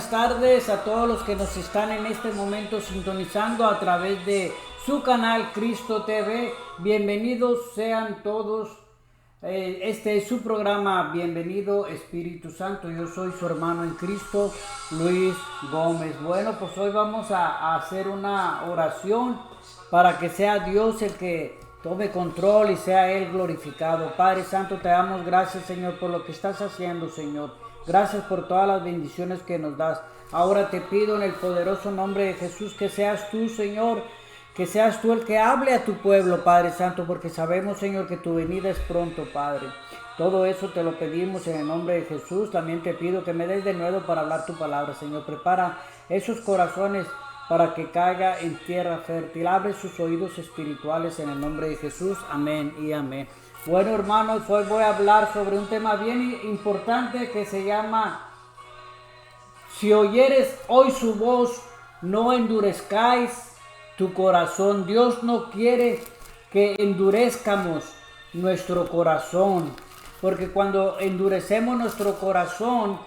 buenas tardes a todos los que nos están en este momento sintonizando a través de su canal Cristo TV. Bienvenidos sean todos. Este es su programa Bienvenido Espíritu Santo. Yo soy su hermano en Cristo, Luis Gómez. Bueno, pues hoy vamos a hacer una oración para que sea Dios el que tome control y sea Él glorificado. Padre Santo, te damos gracias, Señor, por lo que estás haciendo, Señor. Gracias por todas las bendiciones que nos das. Ahora te pido en el poderoso nombre de Jesús que seas tú, Señor, que seas tú el que hable a tu pueblo, Padre Santo, porque sabemos, Señor, que tu venida es pronto, Padre. Todo eso te lo pedimos en el nombre de Jesús. También te pido que me des de nuevo para hablar tu palabra, Señor. Prepara esos corazones para que caiga en tierra fértil. Abre sus oídos espirituales en el nombre de Jesús. Amén y amén. Bueno, hermanos, hoy voy a hablar sobre un tema bien importante que se llama: si oyeres hoy su voz, no endurezcáis tu corazón. Dios no quiere que endurezcamos nuestro corazón, porque cuando endurecemos nuestro corazón,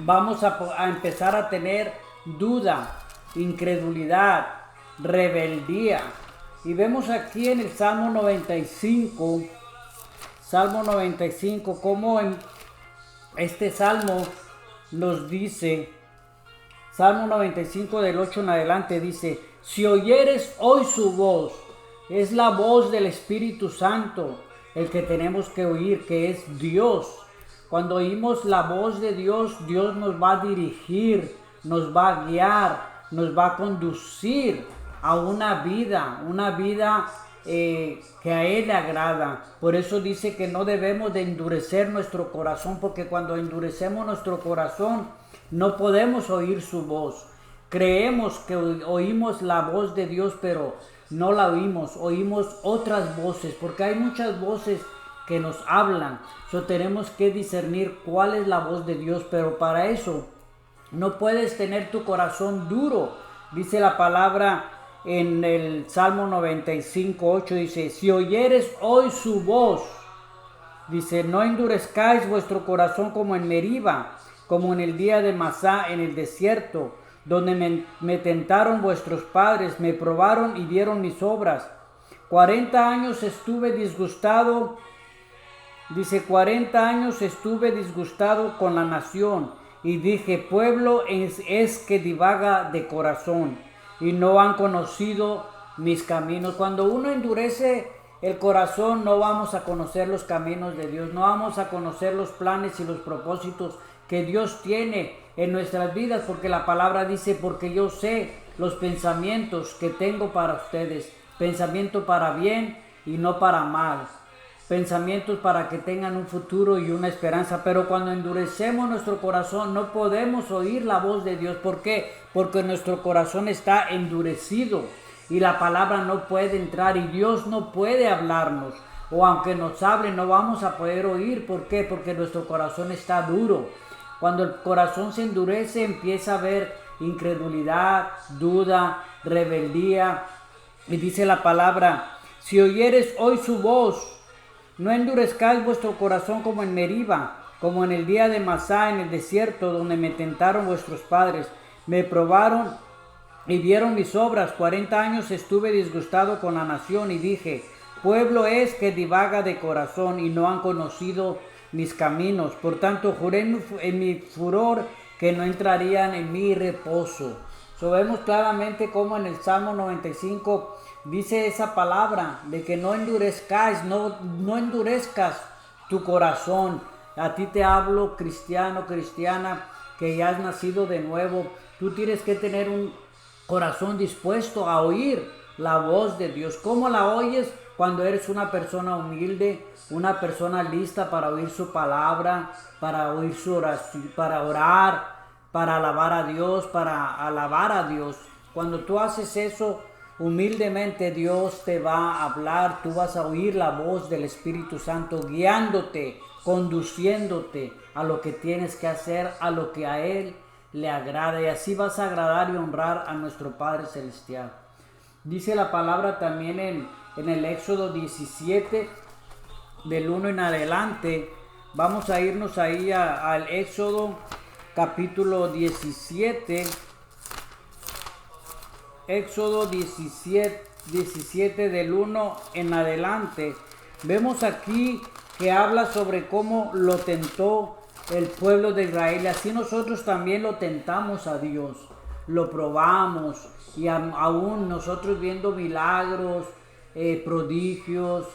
vamos a empezar a tener duda, incredulidad, rebeldía. Y vemos aquí en el Salmo 95, como en este Salmo nos dice, Salmo 95 del 8 en adelante dice: si oyeres hoy su voz, es la voz del Espíritu Santo el que tenemos que oír, que es Dios. Cuando oímos la voz de Dios, Dios nos va a dirigir, nos va a guiar, nos va a conducir a una vida que a Él le agrada. Por eso dice que no debemos de endurecer nuestro corazón, porque cuando endurecemos nuestro corazón no podemos oír su voz. Creemos que oímos la voz de Dios, pero no la oímos otras voces, porque hay muchas voces que nos hablan. Tenemos que discernir cuál es la voz de Dios, pero para eso no puedes tener tu corazón duro. Dice la palabra en el Salmo 95, 8, dice: si oyeres hoy su voz, dice, no endurezcáis vuestro corazón como en Meriba, como en el día de Masá en el desierto, donde me tentaron vuestros padres, me probaron y vieron mis obras. 40 años estuve disgustado, dice, 40 años estuve disgustado con la nación, y dije: pueblo es que divaga de corazón, y no han conocido mis caminos. Cuando uno endurece el corazón, no vamos a conocer los caminos de Dios, no vamos a conocer los planes y los propósitos que Dios tiene en nuestras vidas, porque la palabra dice: porque yo sé los pensamientos que tengo para ustedes, pensamiento para bien y no para mal, pensamientos para que tengan un futuro y una esperanza. Pero cuando endurecemos nuestro corazón, no podemos oír la voz de Dios. ¿Por qué? Porque nuestro corazón está endurecido y la palabra no puede entrar y Dios no puede hablarnos, o aunque nos hable no vamos a poder oír. ¿Por qué? Porque nuestro corazón está duro. Cuando el corazón se endurece, empieza a haber incredulidad, duda, rebeldía. Y dice la palabra: si oyeres hoy su voz, no endurezcáis vuestro corazón como en Meriba, como en el día de Masá en el desierto, donde me tentaron vuestros padres, me probaron y vieron mis obras. 40 años estuve disgustado con la nación, y dije: pueblo es que divaga de corazón, y no han conocido mis caminos. Por tanto, juré en mi furor que no entrarían en mi reposo. Vemos claramente cómo en el Salmo 95 dice esa palabra de que no endurezcáis, no endurezcas tu corazón. A ti te hablo, cristiano, cristiana, que ya has nacido de nuevo. Tú tienes que tener un corazón dispuesto a oír la voz de Dios. ¿Cómo la oyes? Cuando eres una persona humilde, una persona lista para oír su palabra, para oír su oración, para orar, para alabar a Dios, Cuando tú haces eso humildemente, Dios te va a hablar, tú vas a oír la voz del Espíritu Santo guiándote, conduciéndote a lo que tienes que hacer, a lo que a Él le agrada, y así vas a agradar y honrar a nuestro Padre Celestial. Dice la palabra también en el Éxodo 17, del 1 en adelante. Vamos a irnos ahí al Éxodo capítulo 17, Éxodo 17 del 1 en adelante. Vemos aquí que habla sobre cómo lo tentó el pueblo de Israel. Y así nosotros también lo tentamos a Dios, lo probamos, y aún nosotros viendo milagros, prodigios,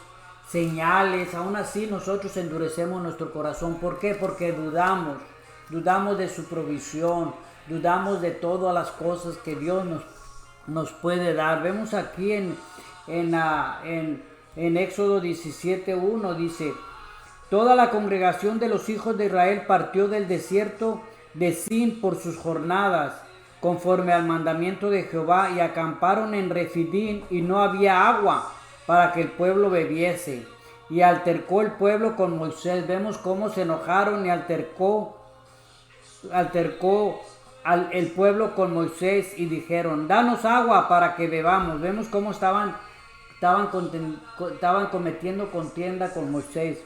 señales, aún así nosotros endurecemos nuestro corazón. ¿Por qué? Porque dudamos de su provisión, dudamos de todas las cosas que Dios nos puede dar. Vemos aquí en Éxodo 17:1 dice: toda la congregación de los hijos de Israel partió del desierto de Sin por sus jornadas, conforme al mandamiento de Jehová, y acamparon en Refidim, y no había agua para que el pueblo bebiese. Y altercó el pueblo con Moisés. Vemos cómo se enojaron y altercó el pueblo con Moisés y dijeron: danos agua para que bebamos. Vemos cómo estaban cometiendo contienda con Moisés.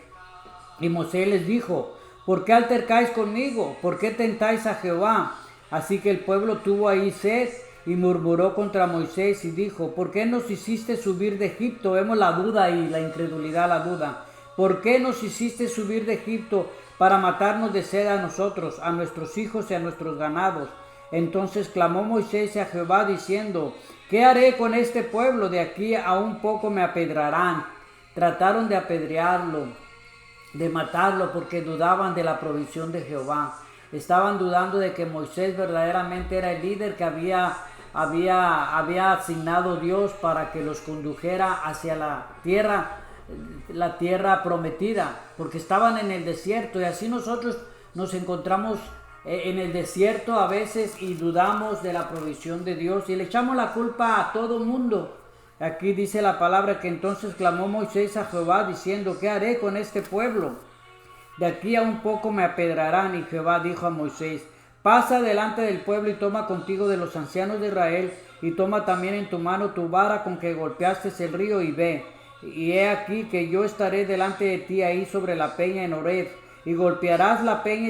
Y Moisés les dijo: ¿por qué altercáis conmigo? ¿Por qué tentáis a Jehová? Así que el pueblo tuvo ahí sed y murmuró contra Moisés y dijo: ¿por qué nos hiciste subir de Egipto? Vemos la duda y la incredulidad, la duda. ¿Por qué nos hiciste subir de Egipto para matarnos de sed a nosotros, a nuestros hijos y a nuestros ganados? Entonces clamó Moisés a Jehová diciendo: ¿qué haré con este pueblo? De aquí a un poco me apedrarán. Trataron de apedrearlo, de matarlo, porque dudaban de la provisión de Jehová. Estaban dudando de que Moisés verdaderamente era el líder que había asignado Dios para que los condujera hacia la tierra prometida, porque estaban en el desierto. Y así nosotros nos encontramos en el desierto a veces y dudamos de la provisión de Dios y le echamos la culpa a todo el mundo. Aquí dice la palabra que entonces clamó Moisés a Jehová diciendo: ¿qué haré con este pueblo? De aquí a un poco me apedrarán. Y Jehová dijo a Moisés: pasa delante del pueblo y toma contigo de los ancianos de Israel, y toma también en tu mano tu vara con que golpeaste el río, y ve. Y he aquí que yo estaré delante de ti ahí sobre la peña en Horeb, y golpearás la peña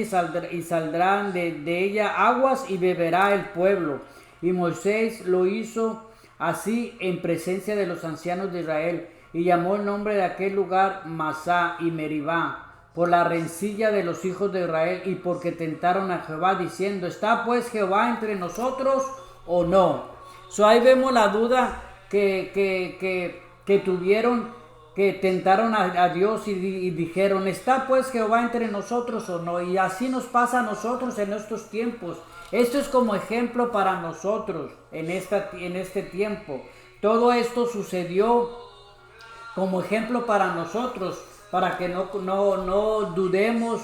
y saldrán de ella aguas, y beberá el pueblo. Y Moisés lo hizo así en presencia de los ancianos de Israel, y llamó el nombre de aquel lugar Masá y Meribá, por la rencilla de los hijos de Israel, y porque tentaron a Jehová diciendo: ¿está pues Jehová entre nosotros o no? Ahí vemos la duda que tuvieron, que tentaron a Dios y dijeron: ¿está pues Jehová entre nosotros o no? Y así nos pasa a nosotros en estos tiempos. Esto es como ejemplo para nosotros en este tiempo. Todo esto sucedió como ejemplo para nosotros, para que no dudemos,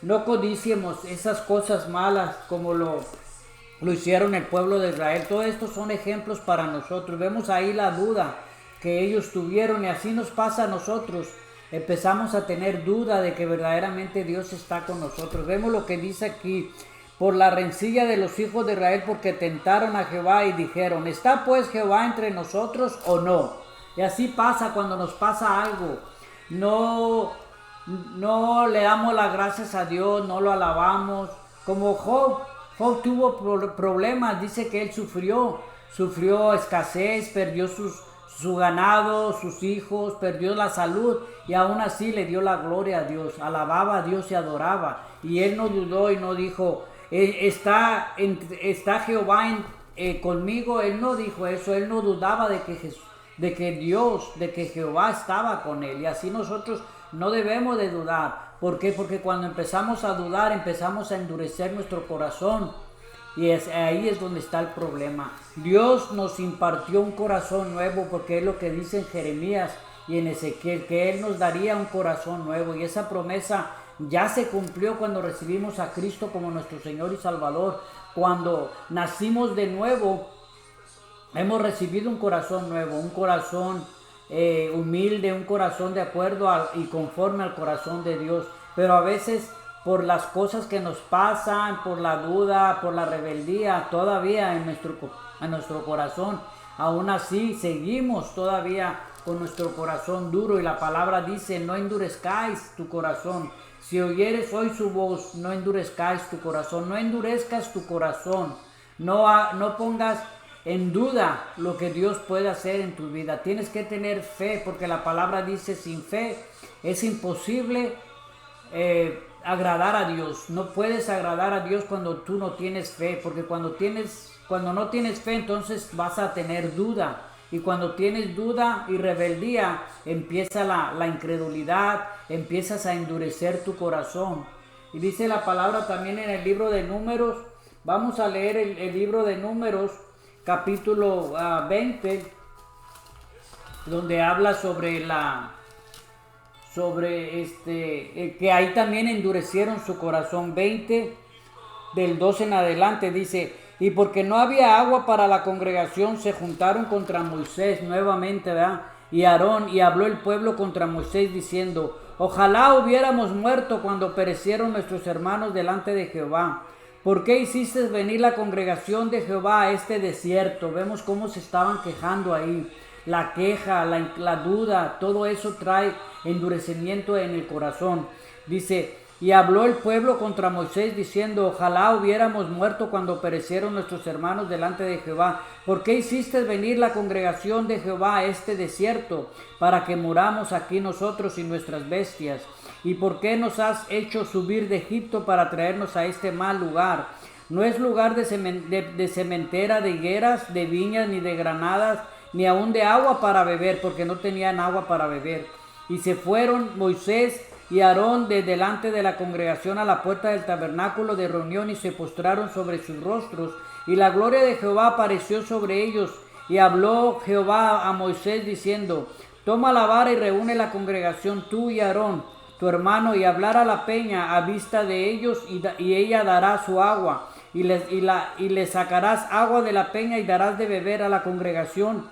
no codiciemos esas cosas malas como lo hicieron el pueblo de Israel. Todo esto son ejemplos para nosotros. Vemos ahí la duda que ellos tuvieron, y así nos pasa a nosotros. Empezamos a tener duda de que verdaderamente Dios está con nosotros. Vemos lo que dice aquí: por la rencilla de los hijos de Israel, porque tentaron a Jehová y dijeron: ¿está pues Jehová entre nosotros o no? Y así pasa cuando nos pasa algo. No le damos las gracias a Dios, no lo alabamos. Como Job tuvo problemas, dice que él sufrió escasez, perdió su ganado, sus hijos, perdió la salud, y aún así le dio la gloria a Dios, alababa a Dios y adoraba. Y él no dudó y no dijo: está Jehová conmigo. Él no dijo eso, él no dudaba de que Jehová estaba con él. Y así nosotros no debemos de dudar. ¿Por qué? Porque cuando empezamos a dudar, empezamos a endurecer nuestro corazón, y ahí es donde está el problema. Dios nos impartió un corazón nuevo, porque es lo que dice en Jeremías y en Ezequiel, que Él nos daría un corazón nuevo, y esa promesa ya se cumplió cuando recibimos a Cristo como nuestro Señor y Salvador. Cuando nacimos de nuevo, hemos recibido un corazón nuevo, un corazón humilde, un corazón de acuerdo y conforme al corazón de Dios. Pero a veces, por las cosas que nos pasan, por la duda, por la rebeldía, todavía en nuestro corazón, aún así seguimos todavía con nuestro corazón duro. Y la palabra dice: no endurezcáis tu corazón, Si oyeres hoy su voz, no endurezcáis tu corazón, no endurezcas tu corazón, no pongas en duda lo que Dios puede hacer en tu vida. Tienes que tener fe, porque la palabra dice, sin fe es imposible agradar a Dios. No puedes agradar a Dios cuando tú no tienes fe, porque cuando no tienes fe, entonces vas a tener duda. Y cuando tienes duda y rebeldía, empieza la incredulidad, empiezas a endurecer tu corazón. Y dice la palabra también en el libro de Números, vamos a leer el libro de Números, capítulo 20, donde habla sobre que ahí también endurecieron su corazón. 20, del 12 en adelante, dice: y porque no había agua para la congregación, se juntaron contra Moisés nuevamente, ¿verdad? Y Aarón, y habló el pueblo contra Moisés diciendo: ojalá hubiéramos muerto cuando perecieron nuestros hermanos delante de Jehová. ¿Por qué hiciste venir la congregación de Jehová a este desierto? Vemos cómo se estaban quejando ahí. La queja, la duda, todo eso trae endurecimiento en el corazón. Dice: y habló el pueblo contra Moisés diciendo: ojalá hubiéramos muerto cuando perecieron nuestros hermanos delante de Jehová. ¿Por qué hiciste venir la congregación de Jehová a este desierto para que muramos aquí nosotros y nuestras bestias? ¿Y por qué nos has hecho subir de Egipto para traernos a este mal lugar? No es lugar de cementera, de higueras, de viñas, ni de granadas, ni aun de agua para beber, porque no tenían agua para beber. Y se fueron Moisés y Aarón de delante de la congregación a la puerta del tabernáculo de reunión, y se postraron sobre sus rostros, y la gloria de Jehová apareció sobre ellos. Y habló Jehová a Moisés diciendo: toma la vara y reúne la congregación, tú y Aarón tu hermano, y hablar a la peña a vista de ellos, y ella dará su agua, y le sacarás agua de la peña, y darás de beber a la congregación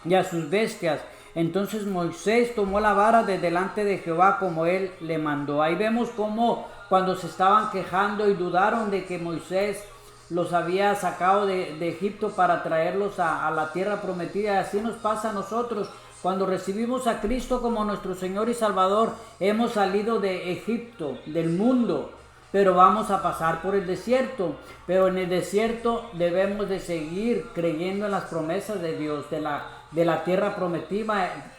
y a sus bestias. Entonces Moisés tomó la vara de delante de Jehová como él le mandó. Ahí vemos cómo cuando se estaban quejando y dudaron de que Moisés los había sacado de Egipto para traerlos a la tierra prometida. Así nos pasa a nosotros. Cuando recibimos a Cristo como nuestro Señor y Salvador, hemos salido de Egipto, del mundo, pero vamos a pasar por el desierto. Pero en el desierto debemos de seguir creyendo en las promesas de Dios, de la tierra prometida,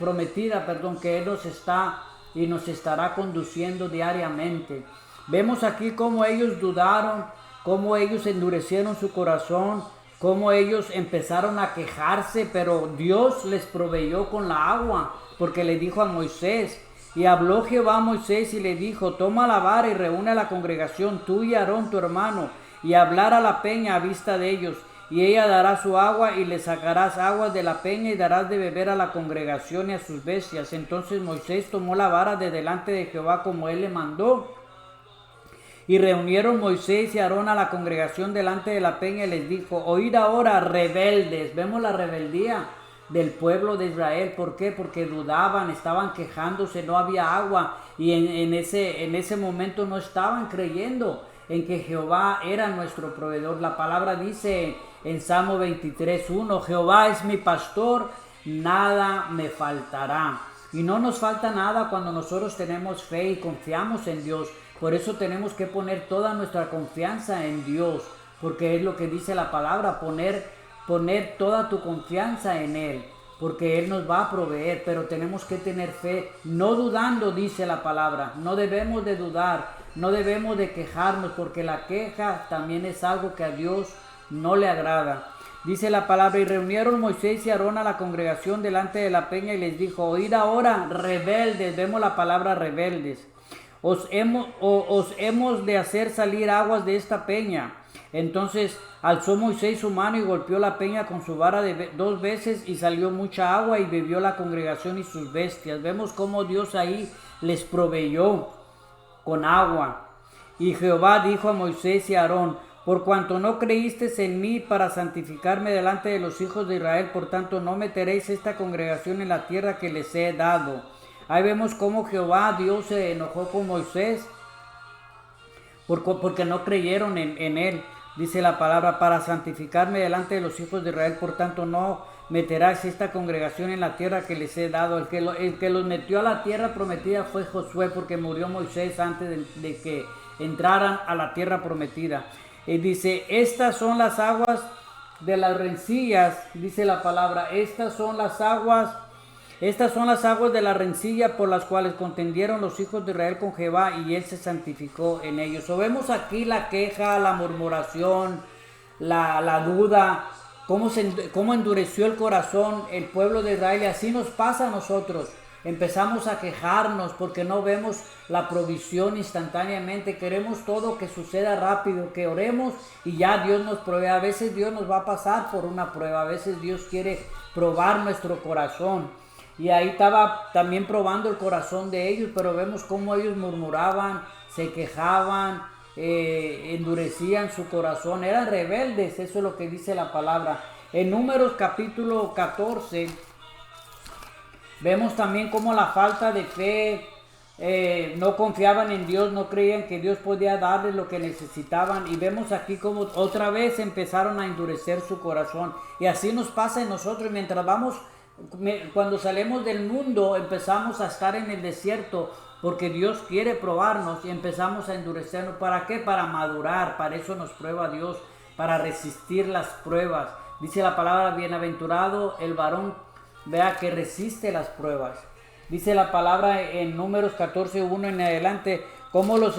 que Él nos está y nos estará conduciendo diariamente. Vemos aquí cómo ellos dudaron, cómo ellos endurecieron su corazón, cómo ellos empezaron a quejarse, pero Dios les proveyó con la agua, porque le dijo a Moisés. Y habló Jehová a Moisés y le dijo: toma la vara y reúne a la congregación, tú y Aarón tu hermano, y hablar a la peña a vista de ellos, y ella dará su agua, y le sacarás aguas de la peña, y darás de beber a la congregación y a sus bestias. Entonces Moisés tomó la vara de delante de Jehová como él le mandó. Y reunieron Moisés y Aarón a la congregación delante de la peña, y les dijo: oíd ahora, rebeldes. Vemos la rebeldía del pueblo de Israel. ¿Por qué? Porque dudaban, estaban quejándose, no había agua, y en ese momento no estaban creyendo en que Jehová era nuestro proveedor. La palabra dice en Salmo 23:1: Jehová es mi pastor, nada me faltará. Y no nos falta nada cuando nosotros tenemos fe y confiamos en Dios. Por eso tenemos que poner toda nuestra confianza en Dios, porque es lo que dice la palabra: poner toda tu confianza en Él, porque Él nos va a proveer. Pero tenemos que tener fe, no dudando, dice la palabra. No debemos de dudar, no debemos de quejarnos, porque la queja también es algo que a Dios no le agrada. Dice la palabra: y reunieron Moisés y Aarón a la congregación delante de la peña, y les dijo: oíd ahora, rebeldes. Vemos la palabra rebeldes. Os hemos de hacer salir aguas de esta peña. Entonces alzó Moisés su mano y golpeó la peña con su vara 2 veces, y salió mucha agua, y bebió la congregación y sus bestias. Vemos cómo Dios ahí les proveyó con agua. Y Jehová dijo a Moisés y a Aarón: por cuanto no creísteis en mí para santificarme delante de los hijos de Israel, por tanto no meteréis esta congregación en la tierra que les he dado. Ahí vemos cómo Jehová, Dios, se enojó con Moisés porque no creyeron en él. Dice la palabra, para santificarme delante de los hijos de Israel, por tanto no meterás esta congregación en la tierra que les he dado. El que los metió a la tierra prometida fue Josué, porque murió Moisés antes de que entraran a la tierra prometida. Y dice, estas son las aguas de las rencillas, dice la palabra, estas son las aguas de la rencilla por las cuales contendieron los hijos de Israel con Jehová, y él se santificó en ellos. So, vemos aquí la queja, la murmuración, la duda, cómo endureció el corazón el pueblo de Israel, y así nos pasa a nosotros. Empezamos a quejarnos porque no vemos la provisión instantáneamente. Queremos todo que suceda rápido, que oremos y ya Dios nos provee. A veces Dios nos va a pasar por una prueba, a veces Dios quiere probar nuestro corazón. Y ahí estaba también probando el corazón de ellos, pero vemos cómo ellos murmuraban, se quejaban, endurecían su corazón, eran rebeldes. Eso es lo que dice la palabra. En Números capítulo 14, vemos también cómo la falta de fe, no confiaban en Dios, no creían que Dios podía darles lo que necesitaban. Y vemos aquí cómo otra vez empezaron a endurecer su corazón. Y así nos pasa en nosotros mientras cuando salimos del mundo, empezamos a estar en el desierto porque Dios quiere probarnos y empezamos a endurecernos. ¿Para qué? Para madurar. Para eso nos prueba Dios, para resistir las pruebas. Dice la palabra, bienaventurado el varón, vea, que resiste las pruebas. Dice la palabra en Números 14:1 en adelante, cómo los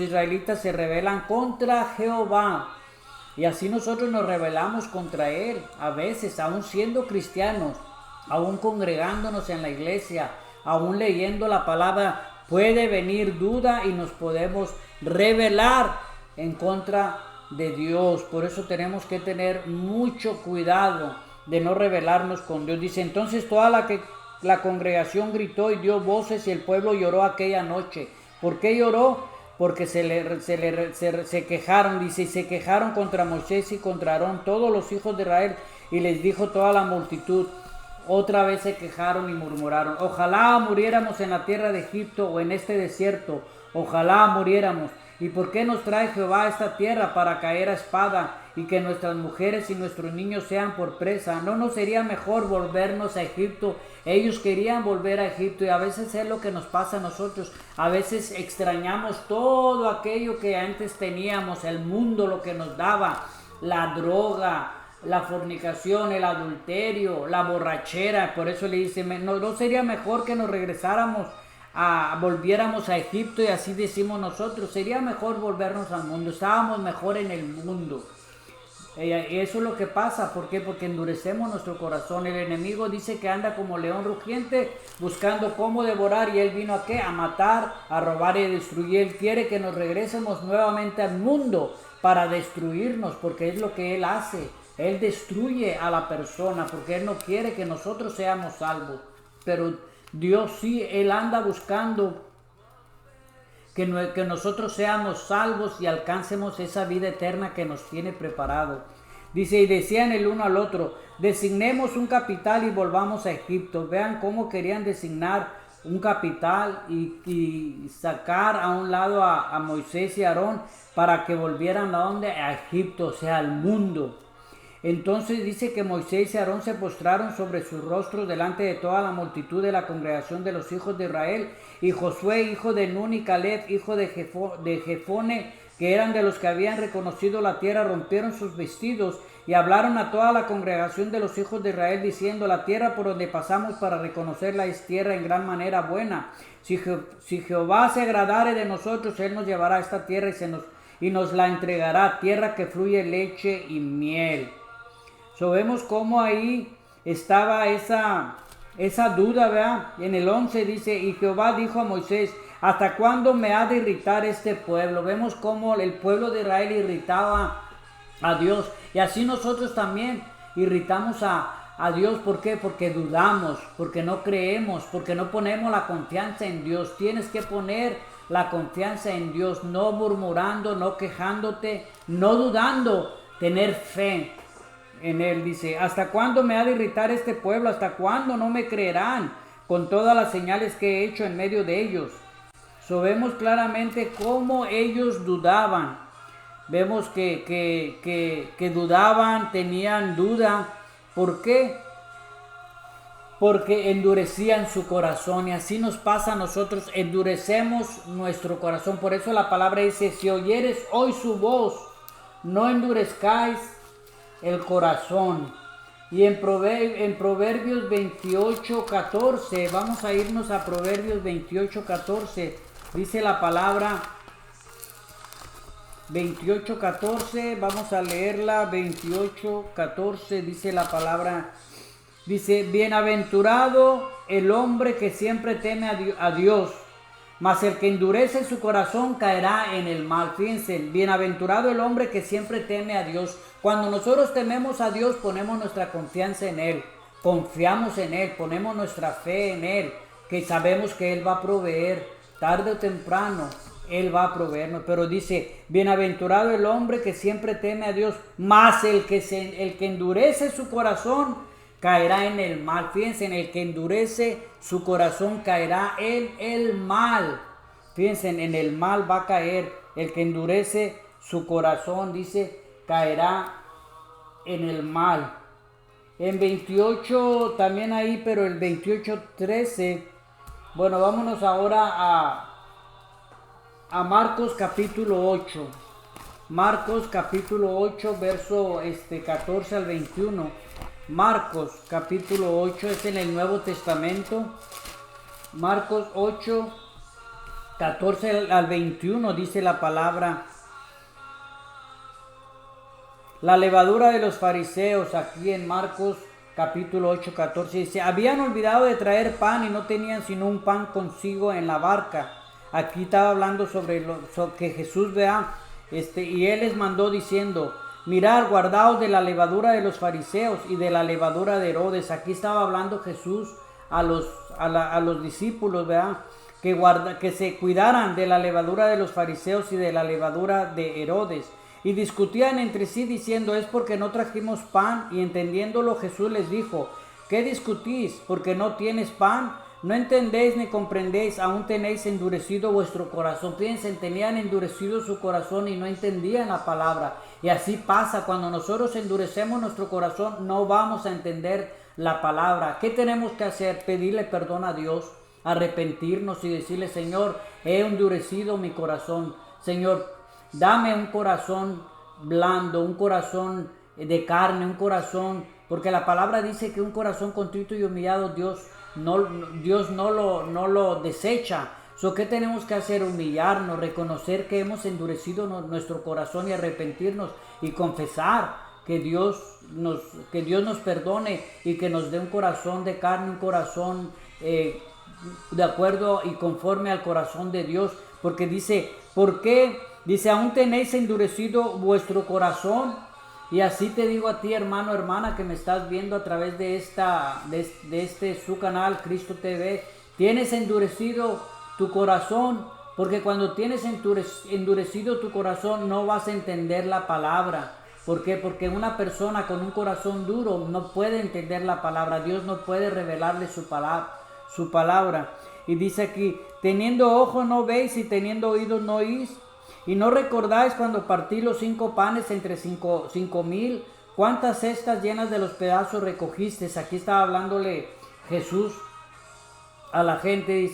israelitas se rebelan contra Jehová. Y así nosotros nos rebelamos contra Él, a veces, aún siendo cristianos, aún congregándonos en la iglesia, aún leyendo la palabra, puede venir duda y nos podemos rebelar en contra de Dios. Por eso tenemos que tener mucho cuidado de no rebelarnos con Dios. Dice, entonces toda la congregación gritó y dio voces y el pueblo lloró aquella noche. ¿Por qué lloró? Porque se quejaron, dice, y se quejaron contra Moisés y contra Aarón todos los hijos de Israel, y les dijo toda la multitud. Otra vez se quejaron y murmuraron, ojalá muriéramos en la tierra de Egipto o en este desierto, ojalá muriéramos. ¿Y por qué nos trae Jehová a esta tierra para caer a espada y que nuestras mujeres y nuestros niños sean por presa? ¿No nos sería mejor volvernos a Egipto? Ellos querían volver a Egipto, y a veces es lo que nos pasa a nosotros. A veces extrañamos todo aquello que antes teníamos, el mundo, lo que nos daba, la droga, la fornicación, el adulterio, la borrachera. Por eso le dice, ¿no sería mejor que nos volviéramos a Egipto? Y así decimos nosotros, sería mejor volvernos al mundo, estábamos mejor en el mundo. Y eso es lo que pasa. ¿Por qué? Porque endurecemos nuestro corazón. El enemigo dice que anda como león rugiente buscando cómo devorar, y él vino ¿a qué? A matar, a robar y a destruir. Él quiere que nos regresemos nuevamente al mundo para destruirnos, porque es lo que él hace. Él destruye a la persona porque él no quiere que nosotros seamos salvos. Pero Dios sí, él anda buscando que nosotros seamos salvos y alcancemos esa vida eterna que nos tiene preparado. Dice, y decían el uno al otro, designemos un capital y volvamos a Egipto. Vean cómo querían designar un capital y sacar a un lado a Moisés y Aarón para que volvieran ¿a dónde? A Egipto, o sea, al mundo. Entonces dice que Moisés y Aarón se postraron sobre sus rostros delante de toda la multitud de la congregación de los hijos de Israel, y Josué, hijo de Nun, y Caleb, hijo de Jefone, que eran de los que habían reconocido la tierra, rompieron sus vestidos y hablaron a toda la congregación de los hijos de Israel, diciendo, la tierra por donde pasamos para reconocerla es tierra en gran manera buena. Si Jehová se agradare de nosotros, él nos llevará a esta tierra y nos la entregará, tierra que fluye leche y miel. Vemos cómo ahí estaba esa duda, ¿verdad? En el 11 dice, y Jehová dijo a Moisés, ¿hasta cuándo me ha de irritar este pueblo? Vemos cómo el pueblo de Israel irritaba a Dios, y así nosotros también irritamos a Dios. ¿Por qué? Porque dudamos, porque no creemos, porque no ponemos la confianza en Dios. Tienes que poner la confianza en Dios, no murmurando, no quejándote, no dudando, tener fe en él. Dice, ¿hasta cuándo me ha de irritar este pueblo? ¿Hasta cuándo no me creerán con todas las señales que he hecho en medio de ellos? Vemos claramente cómo ellos dudaban. Vemos que dudaban, tenían duda. ¿Por qué? Porque endurecían su corazón, y así nos pasa a nosotros, endurecemos nuestro corazón. Por eso la palabra dice: si oyeres hoy su voz, no endurezcáis el corazón. Y en Proverbios 28:14, vamos a irnos a Proverbios 28:14, dice la palabra 28:14, vamos a leerla. 28:14 dice la palabra. Dice: bienaventurado el hombre que siempre teme a Dios, mas el que endurece su corazón caerá en el mal. Fíjense, bienaventurado el hombre que siempre teme a Dios. Cuando nosotros tememos a Dios, ponemos nuestra confianza en Él, confiamos en Él, ponemos nuestra fe en Él, que sabemos que Él va a proveer, tarde o temprano Él va a proveernos. Pero dice: bienaventurado el hombre que siempre teme a Dios, mas el que endurece su corazón caerá en el mal. Fíjense, en el que endurece su corazón caerá en el mal. Fíjense, en el mal va a caer. El que endurece su corazón, dice, caerá en el mal. En 28 también ahí, pero el 28:13. Bueno, vámonos ahora a Marcos capítulo 8. Marcos capítulo 8, verso 14 al 21. Marcos capítulo 8 es en el Nuevo Testamento. Marcos 8, 14 al 21 dice la palabra. La levadura de los fariseos, aquí en Marcos capítulo 8, 14, dice: habían olvidado de traer pan y no tenían sino un pan consigo en la barca. Aquí estaba hablando sobre que Jesús vea, y Él les mandó diciendo: mirad, guardaos de la levadura de los fariseos y de la levadura de Herodes. Aquí estaba hablando Jesús a los discípulos, ¿verdad? Que se cuidaran de la levadura de los fariseos y de la levadura de Herodes. Y discutían entre sí diciendo: es porque no trajimos pan. Y entendiéndolo, Jesús les dijo: ¿qué discutís? ¿Porque no tienes pan? No entendéis ni comprendéis, aún tenéis endurecido vuestro corazón. Fíjense, tenían endurecido su corazón y no entendían la palabra. Y así pasa, cuando nosotros endurecemos nuestro corazón, no vamos a entender la palabra. ¿Qué tenemos que hacer? Pedirle perdón a Dios, arrepentirnos y decirle: Señor, he endurecido mi corazón. Señor, dame un corazón blando, un corazón de carne, un corazón, porque la palabra dice que un corazón contrito y humillado Dios no lo desecha. ¿Qué tenemos que hacer? Humillarnos, reconocer que hemos endurecido nuestro corazón y arrepentirnos y confesar que Dios nos perdone y que nos dé un corazón de carne, un corazón de acuerdo y conforme al corazón de Dios. Porque dice: ¿por qué? Dice: aún tenéis endurecido vuestro corazón. Y así te digo a ti, hermano, hermana, que me estás viendo a través de su canal Cristo TV, tienes endurecido tu corazón, porque cuando tienes endurecido tu corazón no vas a entender la palabra. ¿Por qué? Porque una persona con un corazón duro no puede entender la palabra. Dios no puede revelarle su palabra. Y dice aquí: teniendo ojos no veis y teniendo oídos no oís. Y no recordáis cuando partí los 5 panes entre 5,000, cuántas cestas llenas de los pedazos recogiste. Aquí estaba hablándole Jesús a la gente,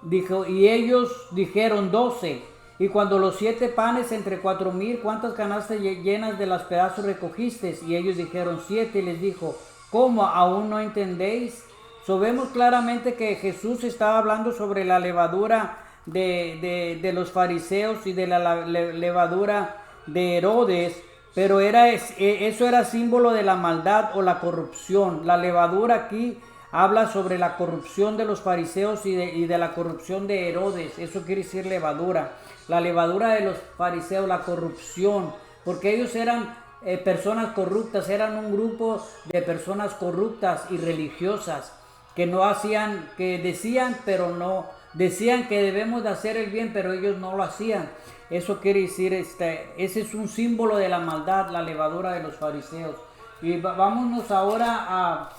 dijo, y ellos dijeron 12. Y cuando los 7 panes entre 4,000, ¿cuántas canastas llenas de los pedazos recogiste? Y ellos dijeron 7. Y les dijo: ¿cómo aún no entendéis? Vemos claramente que Jesús estaba hablando sobre la levadura de los fariseos y de la levadura de Herodes, pero eso era símbolo de la maldad o la corrupción. La levadura aquí habla sobre la corrupción de los fariseos y de la corrupción de Herodes. Eso quiere decir levadura. La levadura de los fariseos, la corrupción, porque ellos eran personas corruptas, eran un grupo de personas corruptas y religiosas que no hacían, que decían, pero no decían que debemos de hacer el bien, pero ellos no lo hacían. Eso quiere decir, ese es un símbolo de la maldad, la levadura de los fariseos. Y vámonos ahora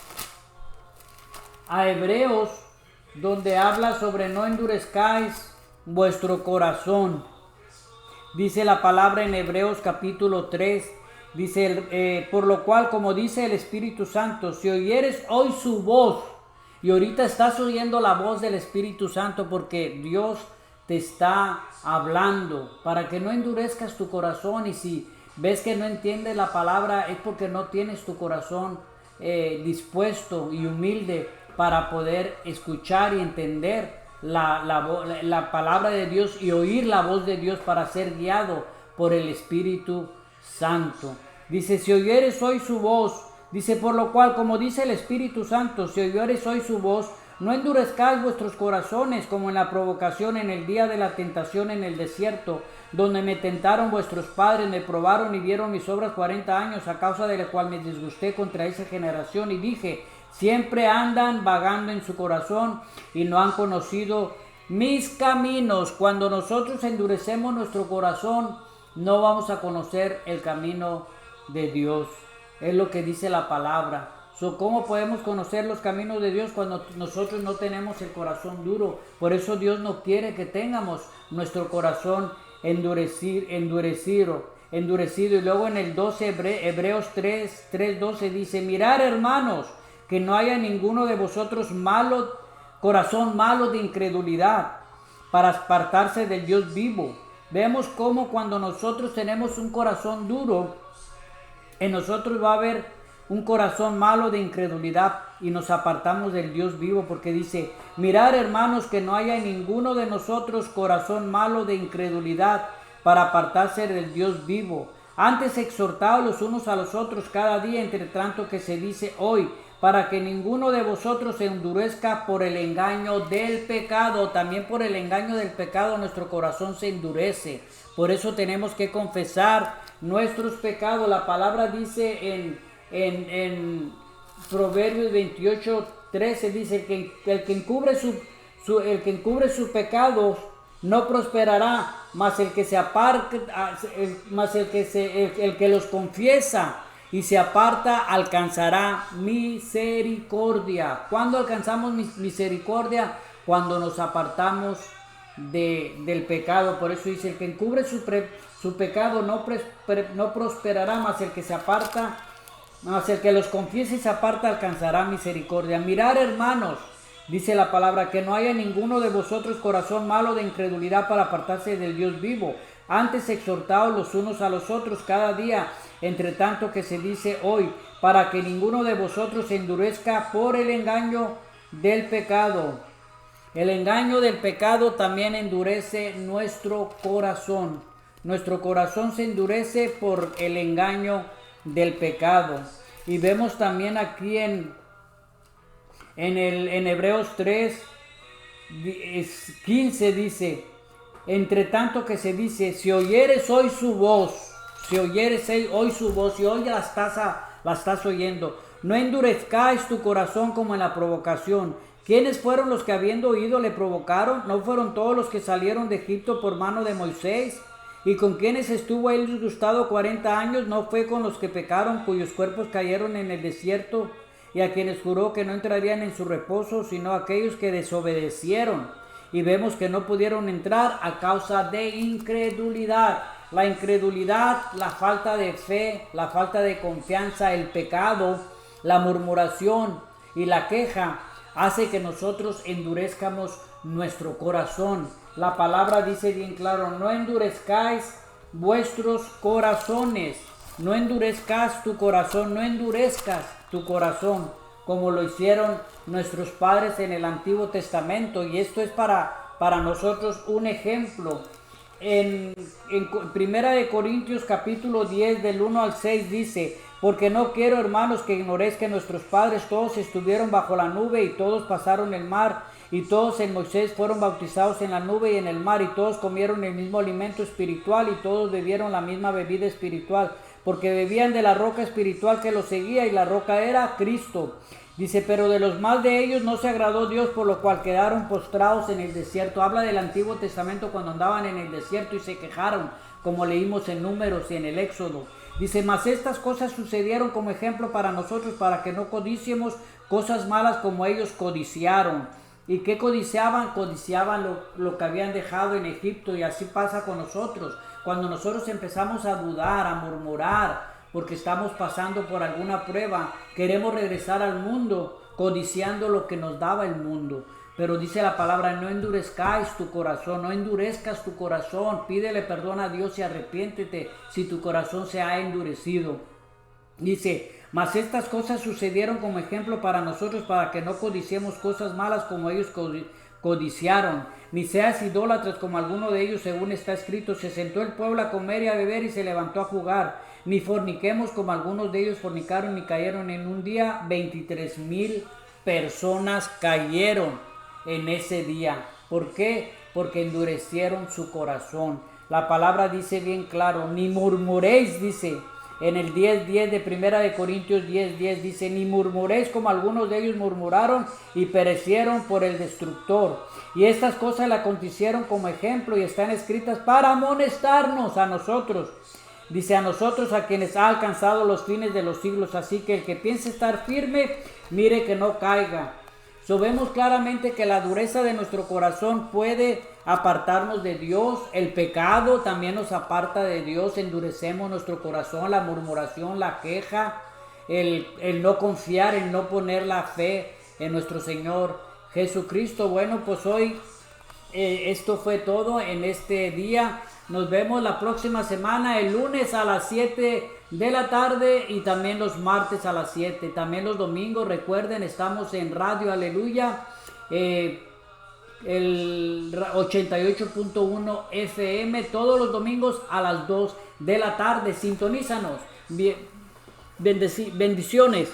a Hebreos, donde habla sobre no endurezcáis vuestro corazón. Dice la palabra en Hebreos capítulo 3, dice, por lo cual, como dice el Espíritu Santo, si oyeres hoy su voz, y ahorita estás oyendo la voz del Espíritu Santo porque Dios te está hablando, para que no endurezcas tu corazón, y si ves que no entiendes la palabra es porque no tienes tu corazón dispuesto y humilde para poder escuchar y entender la palabra de Dios y oír la voz de Dios para ser guiado por el Espíritu Santo. Dice, si oyeres hoy su voz, dice, por lo cual, como dice el Espíritu Santo, si oyeres hoy su voz, no endurezcáis vuestros corazones como en la provocación en el día de la tentación en el desierto, donde me tentaron vuestros padres, me probaron y vieron mis obras 40 años, a causa de la cual me disgusté contra esa generación y dije, siempre andan vagando en su corazón y no han conocido mis caminos. Cuando nosotros endurecemos nuestro corazón, no vamos a conocer el camino de Dios. Es lo que dice la palabra. ¿Cómo podemos conocer los caminos de Dios cuando nosotros no tenemos el corazón duro? Por eso Dios no quiere que tengamos nuestro corazón endurecido. Y luego en el 12, Hebreos 3:12 dice, mirad, hermanos, que no haya ninguno de vosotros corazón malo de incredulidad, para apartarse del Dios vivo. Vemos cómo cuando nosotros tenemos un corazón duro, en nosotros va a haber un corazón malo de incredulidad y nos apartamos del Dios vivo, porque dice, mirad, hermanos, que no haya ninguno de nosotros corazón malo de incredulidad, para apartarse del Dios vivo. Antes exhortaos los unos a los otros cada día, entre tanto que se dice hoy, para que ninguno de vosotros se endurezca por el engaño del pecado. También por el engaño del pecado nuestro corazón se endurece. Por eso tenemos que confesar nuestros pecados. La palabra dice en Proverbios 28:13, dice que el que encubre su pecado no prosperará, mas el que se aparta, el que los confiesa y se aparta alcanzará misericordia. ¿Cuándo alcanzamos misericordia? Cuando nos apartamos del pecado. Por eso dice, el que encubre su pecado no prosperará, mas el que se aparta, mas el que los confiese y se aparta alcanzará misericordia. Mirad, hermanos, dice la palabra, que no haya ninguno de vosotros corazón malo de incredulidad, para apartarse del Dios vivo. Antes exhortaos los unos a los otros cada día, entre tanto que se dice hoy, para que ninguno de vosotros se endurezca por el engaño del pecado. El engaño del pecado también endurece nuestro corazón. Nuestro corazón se endurece por el engaño del pecado. Y vemos también aquí en Hebreos 3:15 dice, entre tanto que se dice, si oyeres hoy su voz, y hoy ya la estás oyendo, no endurezcáis tu corazón como en la provocación. ¿Quiénes fueron los que habiendo oído le provocaron? ¿No fueron todos los que salieron de Egipto por mano de Moisés? ¿Y con quienes estuvo él disgustado 40 años? ¿No fue con los que pecaron, cuyos cuerpos cayeron en el desierto? Y a quienes juró que no entrarían en su reposo, sino aquellos que desobedecieron. Y vemos que no pudieron entrar a causa de incredulidad. La incredulidad, la falta de fe, la falta de confianza, el pecado, la murmuración y la queja hace que nosotros endurezcamos nuestro corazón. La palabra dice bien claro, no endurezcáis vuestros corazones. No endurezcas tu corazón, no endurezcas tu corazón como lo hicieron nuestros padres en el Antiguo Testamento. Y esto es para nosotros un ejemplo. En Primera de Corintios capítulo 10 del 1 al 6 dice, porque no quiero, hermanos, que ignoréis que nuestros padres todos estuvieron bajo la nube y todos pasaron el mar, y todos en Moisés fueron bautizados en la nube y en el mar, y todos comieron el mismo alimento espiritual y todos bebieron la misma bebida espiritual, porque bebían de la roca espiritual que los seguía, y la roca era Cristo. Dice, pero de los más de ellos no se agradó Dios, por lo cual quedaron postrados en el desierto. Habla del Antiguo Testamento cuando andaban en el desierto y se quejaron, como leímos en Números y en el Éxodo. Dice, mas estas cosas sucedieron como ejemplo para nosotros, para que no codiciemos cosas malas como ellos codiciaron. ¿Y qué codiciaban? Codiciaban lo que habían dejado en Egipto, y así pasa con nosotros. cuando nosotros empezamos a dudar, a murmurar, porque estamos pasando por alguna prueba, queremos regresar al mundo, codiciando lo que nos daba el mundo. Pero dice la palabra, no endurezcáis tu corazón, no endurezcas tu corazón, pídele perdón a Dios y arrepiéntete si tu corazón se ha endurecido. Dice, mas estas cosas sucedieron como ejemplo para nosotros, para que no codiciemos cosas malas como ellos codiciaron, ni seas idólatras como alguno de ellos, según está escrito, se sentó el pueblo a comer y a beber y se levantó a jugar, ni forniquemos como algunos de ellos fornicaron y cayeron en un día. 23,000 personas cayeron en ese día. ¿Por qué? Porque endurecieron su corazón. La palabra dice bien claro, ni murmuréis, dice en el 10:10 de Primera de Corintios 10:10, dice, ni murmuréis como algunos de ellos murmuraron y perecieron por el destructor. Y estas cosas le acontecieron como ejemplo y están escritas para amonestarnos a nosotros. Dice, a nosotros a quienes ha alcanzado los fines de los siglos. Así que el que piense estar firme, mire que no caiga. Vemos claramente que la dureza de nuestro corazón puede apartarnos de Dios. El pecado también nos aparta de Dios. Endurecemos nuestro corazón, la murmuración, la queja, el no confiar, el no poner la fe en nuestro Señor Jesucristo. Bueno, pues hoy esto fue todo en este día. Nos vemos la próxima semana, el lunes a las 7 de la tarde y también los martes a las 7. También los domingos, recuerden, estamos en Radio Aleluya, el 88.1 FM, todos los domingos a las 2 de la tarde. Sintonízanos. Bendiciones.